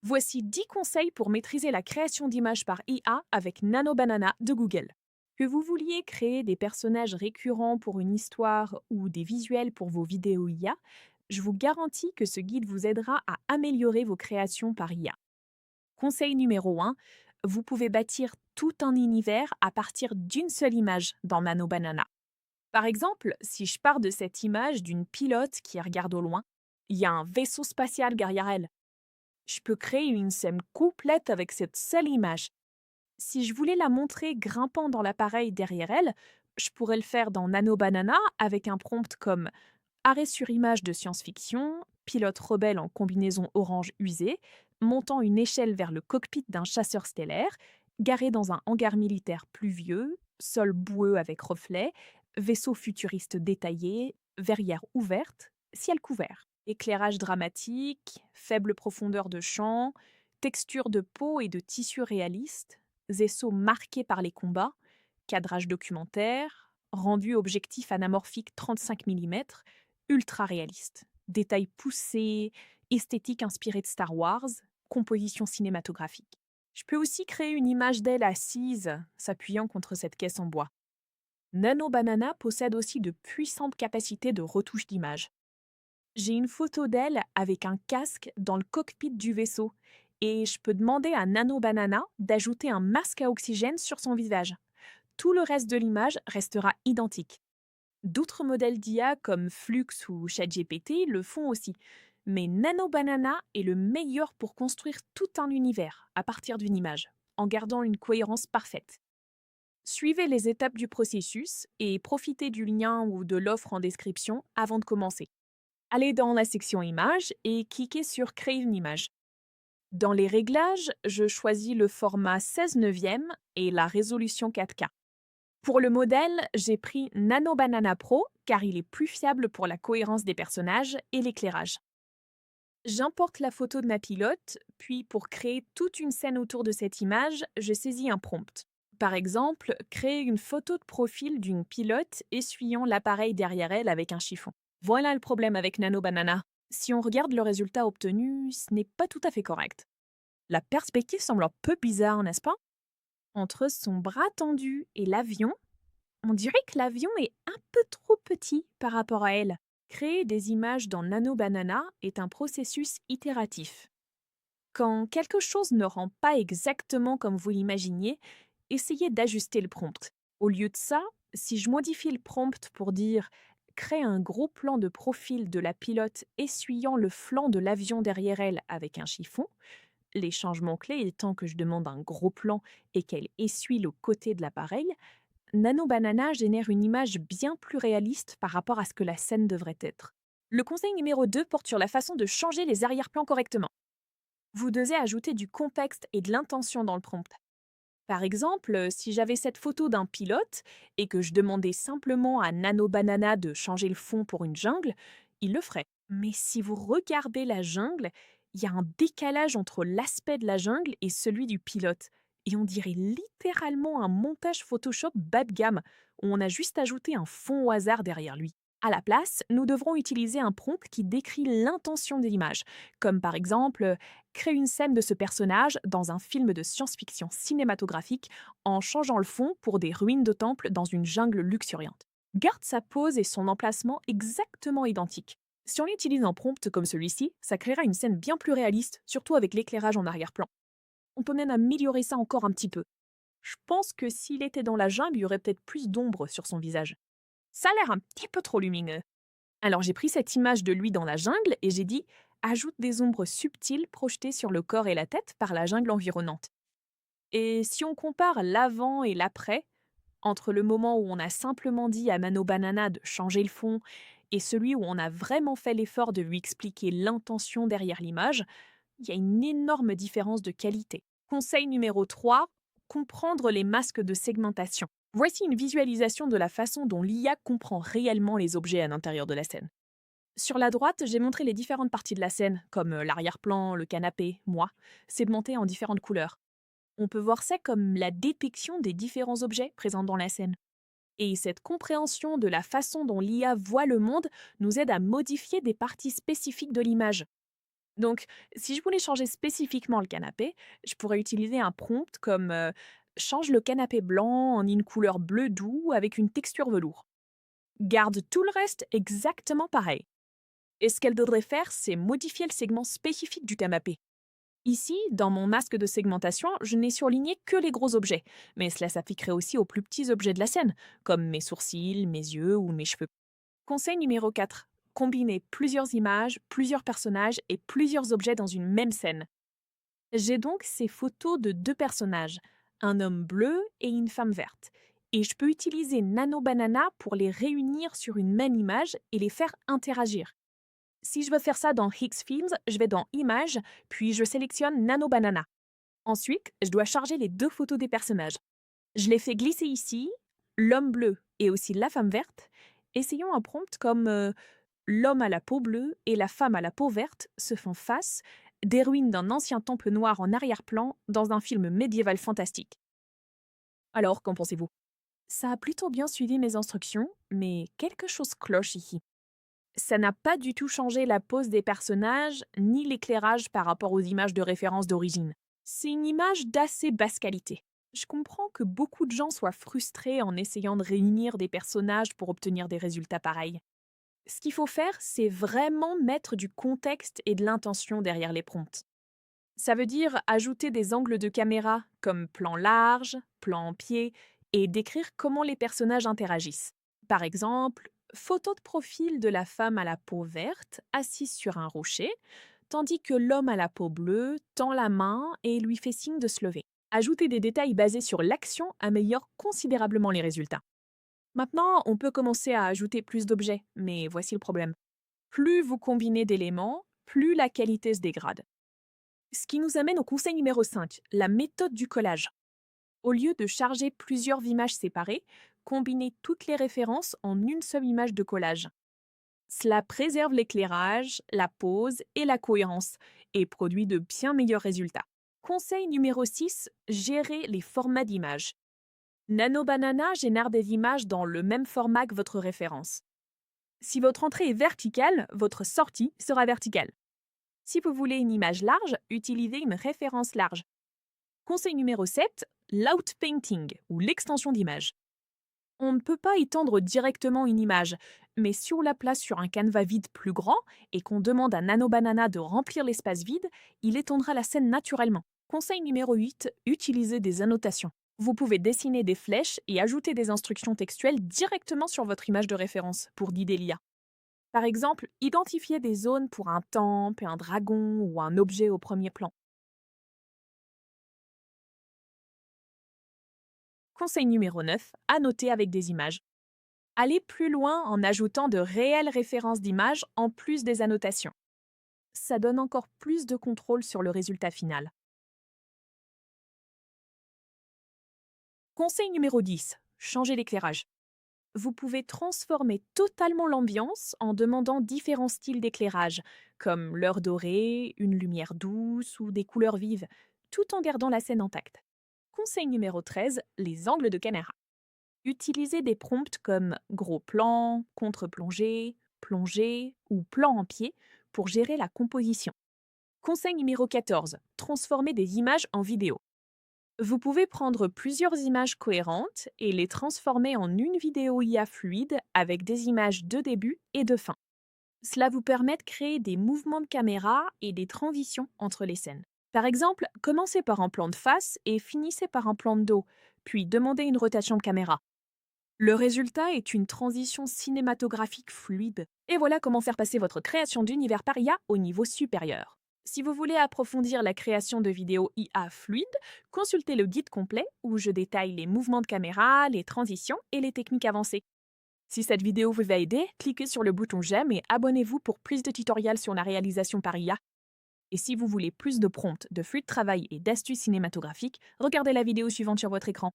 Voici 10 conseils pour maîtriser la création d'images par IA avec Nano Banana de Google. Que vous vouliez créer des personnages récurrents pour une histoire ou des visuels pour vos vidéos IA, je vous garantis que ce guide vous aidera à améliorer vos créations par IA. Conseil numéro 1, vous pouvez bâtir tout un univers à partir d'une seule image dans Nano Banana. Par exemple, si je pars de cette image d'une pilote qui regarde au loin, il y a un vaisseau spatial derrière elle. Je peux créer une scène complète avec cette seule image. Si je voulais la montrer grimpant dans l'appareil derrière elle, je pourrais le faire dans Nano Banana avec un prompt comme arrêt sur image de science-fiction, pilote rebelle en combinaison orange usée, montant une échelle vers le cockpit d'un chasseur stellaire, garé dans un hangar militaire pluvieux, sol boueux avec reflets, vaisseau futuriste détaillé, verrière ouverte, ciel couvert. Éclairage dramatique, faible profondeur de champ, texture de peau et de tissu réaliste, vaisseau marqué par les combats, cadrage documentaire, rendu objectif anamorphique 35 mm, ultra réaliste. Détails poussés, esthétique inspirée de Star Wars, composition cinématographique. Je peux aussi créer une image d'elle assise, s'appuyant contre cette caisse en bois. Nano Banana possède aussi de puissantes capacités de retouche d'image. J'ai une photo d'elle avec un casque dans le cockpit du vaisseau et je peux demander à Nano Banana d'ajouter un masque à oxygène sur son visage. Tout le reste de l'image restera identique. D'autres modèles d'IA comme Flux ou ChatGPT le font aussi, mais Nano Banana est le meilleur pour construire tout un univers à partir d'une image, en gardant une cohérence parfaite. Suivez les étapes du processus et profitez du lien ou de l'offre en description avant de commencer. Allez dans la section Images et cliquez sur Créer une image. Dans les réglages, je choisis le format 16 neuvième et la résolution 4K. Pour le modèle, j'ai pris Nano Banana Pro car il est plus fiable pour la cohérence des personnages et l'éclairage. J'importe la photo de ma pilote, puis pour créer toute une scène autour de cette image, je saisis un prompt. Par exemple, créer une photo de profil d'une pilote essuyant l'appareil derrière elle avec un chiffon. Voilà le problème avec Nano Banana. Si on regarde le résultat obtenu, ce n'est pas tout à fait correct. La perspective semble un peu bizarre, n'est-ce pas? Entre son bras tendu et l'avion, on dirait que l'avion est un peu trop petit par rapport à elle. Créer des images dans Nano Banana est un processus itératif. Quand quelque chose ne rend pas exactement comme vous l'imaginiez, essayez d'ajuster le prompt. Au lieu de ça, si je modifie le prompt pour dire crée un gros plan de profil de la pilote essuyant le flanc de l'avion derrière elle avec un chiffon, les changements clés étant que je demande un gros plan et qu'elle essuie le côté de l'appareil, Nano Banana génère une image bien plus réaliste par rapport à ce que la scène devrait être. Le conseil numéro 2 porte sur la façon de changer les arrière-plans correctement. Vous devez ajouter du contexte et de l'intention dans le prompt. Par exemple, si j'avais cette photo d'un pilote et que je demandais simplement à Nano Banana de changer le fond pour une jungle, il le ferait. Mais si vous regardez la jungle, il y a un décalage entre l'aspect de la jungle et celui du pilote. Et on dirait littéralement un montage Photoshop bas de gamme, où on a juste ajouté un fond au hasard derrière lui. À la place, nous devrons utiliser un prompt qui décrit l'intention de l'image, comme par exemple crée une scène de ce personnage dans un film de science-fiction cinématographique en changeant le fond pour des ruines de temples dans une jungle luxuriante. Garde sa pose et son emplacement exactement identiques. Si on utilise un prompt comme celui-ci, ça créera une scène bien plus réaliste, surtout avec l'éclairage en arrière-plan. On peut même améliorer ça encore un petit peu. Je pense que s'il était dans la jungle, il y aurait peut-être plus d'ombre sur son visage. Ça a l'air un petit peu trop lumineux. Alors j'ai pris cette image de lui dans la jungle et j'ai dit ajoute des ombres subtiles projetées sur le corps et la tête par la jungle environnante. Et si on compare l'avant et l'après, entre le moment où on a simplement dit à Nano Banana de changer le fond et celui où on a vraiment fait l'effort de lui expliquer l'intention derrière l'image, il y a une énorme différence de qualité. Conseil numéro 3, comprendre les masques de segmentation. Voici une visualisation de la façon dont l'IA comprend réellement les objets à l'intérieur de la scène. Sur la droite, j'ai montré les différentes parties de la scène, comme l'arrière-plan, le canapé, moi, segmentés en différentes couleurs. On peut voir ça comme la dépiction des différents objets présents dans la scène. Et cette compréhension de la façon dont l'IA voit le monde nous aide à modifier des parties spécifiques de l'image. Donc, si je voulais changer spécifiquement le canapé, je pourrais utiliser un prompt comme change le canapé blanc en une couleur bleu doux avec une texture velours. Garde tout le reste exactement pareil. Et ce qu'elle devrait faire, c'est modifier le segment spécifique du canapé. Ici, dans mon masque de segmentation, je n'ai surligné que les gros objets, mais cela s'appliquerait aussi aux plus petits objets de la scène, comme mes sourcils, mes yeux ou mes cheveux. Conseil numéro 4. Combiner plusieurs images, plusieurs personnages et plusieurs objets dans une même scène. J'ai donc ces photos de deux personnages, un homme bleu et une femme verte. Et je peux utiliser Nano Banana pour les réunir sur une même image et les faire interagir. Si je veux faire ça dans Higgs je vais dans Images, puis je sélectionne Nano Banana. Ensuite, je dois charger les deux photos des personnages. Je les fais glisser ici, l'homme bleu et aussi la femme verte. Essayons un prompt comme l'homme à la peau bleue et la femme à la peau verte se font face, des ruines d'un ancien temple noir en arrière-plan dans un film médiéval fantastique. Alors, qu'en pensez-vous? Ça a plutôt bien suivi mes instructions, mais quelque chose cloche ici. Ça n'a pas du tout changé la pose des personnages, ni l'éclairage par rapport aux images de référence d'origine. C'est une image d'assez basse qualité. Je comprends que beaucoup de gens soient frustrés en essayant de réunir des personnages pour obtenir des résultats pareils. Ce qu'il faut faire, c'est vraiment mettre du contexte et de l'intention derrière les prompts. Ça veut dire ajouter des angles de caméra comme plan large, plan en pied, et décrire comment les personnages interagissent. Par exemple, photo de profil de la femme à la peau verte assise sur un rocher, tandis que l'homme à la peau bleue tend la main et lui fait signe de se lever. Ajouter des détails basés sur l'action améliore considérablement les résultats. Maintenant, on peut commencer à ajouter plus d'objets, mais voici le problème. Plus vous combinez d'éléments, plus la qualité se dégrade. Ce qui nous amène au conseil numéro 5, la méthode du collage. Au lieu de charger plusieurs images séparées, combinez toutes les références en une seule image de collage. Cela préserve l'éclairage, la pose et la cohérence et produit de bien meilleurs résultats. Conseil numéro 6, gérer les formats d'images. Nano Banana génère des images dans le même format que votre référence. Si votre entrée est verticale, votre sortie sera verticale. Si vous voulez une image large, utilisez une référence large. Conseil numéro 7, l'outpainting ou l'extension d'image. On ne peut pas étendre directement une image, mais si on la place sur un canevas vide plus grand et qu'on demande à Nano Banana de remplir l'espace vide, il étendra la scène naturellement. Conseil numéro 8, utilisez des annotations. Vous pouvez dessiner des flèches et ajouter des instructions textuelles directement sur votre image de référence pour guider l'IA. Par exemple, identifier des zones pour un temple, un dragon ou un objet au premier plan. Conseil numéro 9, annoter avec des images. Allez plus loin en ajoutant de réelles références d'images en plus des annotations. Ça donne encore plus de contrôle sur le résultat final. Conseil numéro 10, changer l'éclairage. Vous pouvez transformer totalement l'ambiance en demandant différents styles d'éclairage, comme l'heure dorée, une lumière douce ou des couleurs vives, tout en gardant la scène intacte. Conseil numéro 13, les angles de caméra. Utilisez des prompts comme gros plan, contre-plongée, plongée ou plan en pied pour gérer la composition. Conseil numéro 14, transformer des images en vidéo. Vous pouvez prendre plusieurs images cohérentes et les transformer en une vidéo IA fluide avec des images de début et de fin. Cela vous permet de créer des mouvements de caméra et des transitions entre les scènes. Par exemple, commencez par un plan de face et finissez par un plan de dos, puis demandez une rotation de caméra. Le résultat est une transition cinématographique fluide. Et voilà comment faire passer votre création d'univers par IA au niveau supérieur. Si vous voulez approfondir la création de vidéos IA fluides, consultez le guide complet où je détaille les mouvements de caméra, les transitions et les techniques avancées. Si cette vidéo vous a aidé, cliquez sur le bouton j'aime et abonnez-vous pour plus de tutoriels sur la réalisation par IA. Et si vous voulez plus de prompts, de flux de travail et d'astuces cinématographiques, regardez la vidéo suivante sur votre écran.